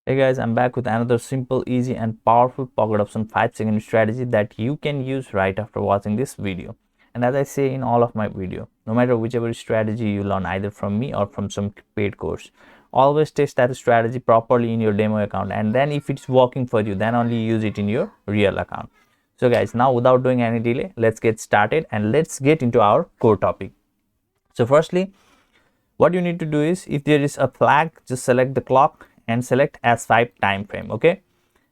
Hey guys, I'm back with another simple, easy and powerful pocket option 5-second strategy that you can use right after watching this video. And as I say in all of my video, no matter whichever strategy you learn either from me or from some paid course, always test that strategy properly in your demo account, and then if it's working for you, then only use it in your real account. So guys, now without doing any delay, let's get started and let's get into our core topic. So firstly, what you need to do is, if there is a flag, just select the clock and select S5 time frame. Okay,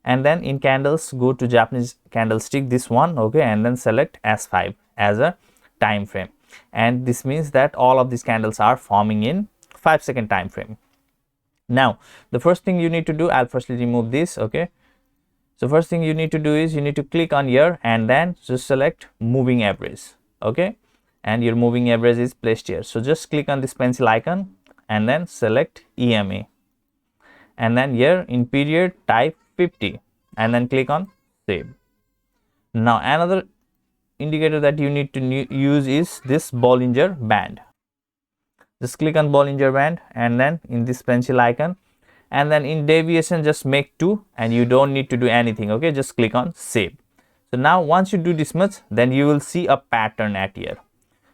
and then in candles, go to Japanese candlestick, this one. Okay, and then select S5 as a time frame, and this means that all of these candles are forming in 5-second time frame. Now the first thing you need to do, I'll firstly remove this. Okay, so first thing you need to do is you need to click on here and then just select moving average. Okay, and your moving average is placed here, so just click on this pencil icon and then select EMA, and then here in period type 50 and then click on save. Now another indicator that you need to use is this Bollinger Band. Just click on Bollinger Band and then in this pencil icon, and then in deviation just make 2, and you don't need to do anything. Okay, just click on save. So now once you do this much, then you will see a pattern at here.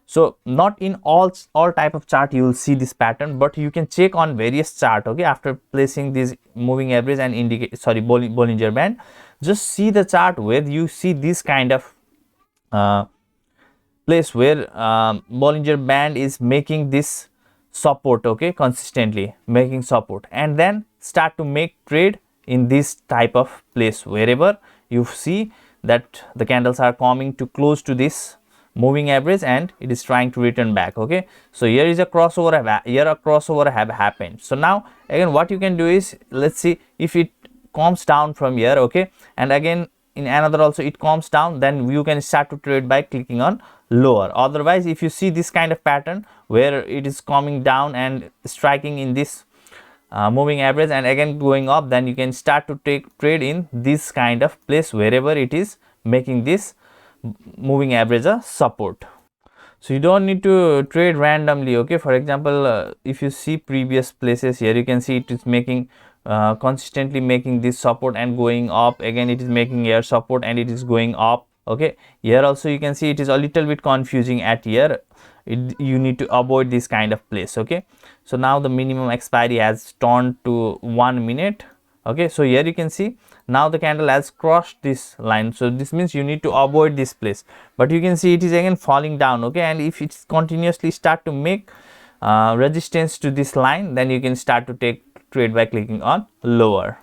So not in all type of chart you will see this pattern, but you can check on various chart. Okay, after placing this moving average and Bollinger Band, just see the chart where you see this kind of place where Bollinger Band is making this support. Okay, consistently making support, and then start to make trade in this type of place wherever you see that the candles are coming to close to this moving average and it is trying to return back. Okay, so here is a crossover have happened. So now again what you can do is, let's see if it comes down from here. Okay, and again in another also it comes down, then you can start to trade by clicking on lower. Otherwise, if you see this kind of pattern where it is coming down and striking in this moving average and again going up, then you can start to take trade in this kind of place wherever it is making this moving average a support. So you don't need to trade randomly. Okay, for example, if you see previous places here, you can see it is making consistently making this support and going up. Again it is making here support and it is going up. Okay, here also you can see it is a little bit confusing at here. You need to avoid this kind of place. Okay, so now the minimum expiry has turned to 1 minute. Okay, so here you can see now the candle has crossed this line, so this means you need to avoid this place, but you can see it is again falling down. Okay, and if it's continuously start to make resistance to this line, then you can start to take trade by clicking on lower.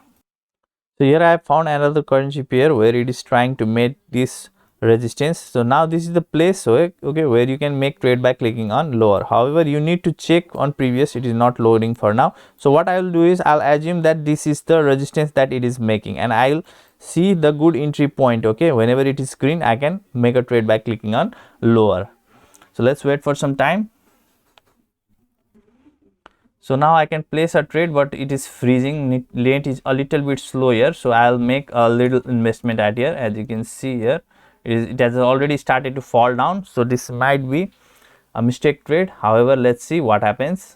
So here I have found another currency pair where it is trying to make this resistance. So now this is the place, so okay, where you can make trade by clicking on lower. However, you need to check on previous, it is not loading for now. So what I will do is I'll assume that this is the resistance that it is making, and I'll see the good entry point. Okay, whenever it is green I can make a trade by clicking on lower. So let's wait for some time. So now I can place a trade, but it is freezing. Late is a little bit slow here, so I'll make a little investment at here. As you can see here, it has already started to fall down, so this might be a mistake trade. However, let's see what happens.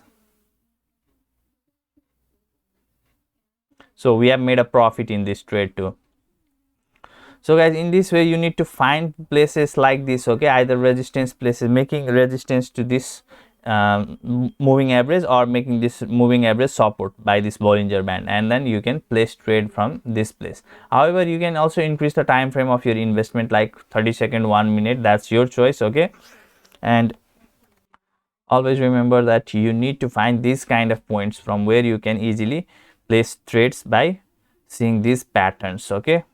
So we have made a profit in this trade too. So guys, in this way you need to find places like this. Okay, either resistance places, making resistance to this moving average, or making this moving average support by this Bollinger Band, and then you can place trade from this place. However, you can also increase the time frame of your investment, like 30 seconds, 1 minute, that's your choice. Okay, and always remember that you need to find these kind of points from where you can easily place trades by seeing these patterns. Okay,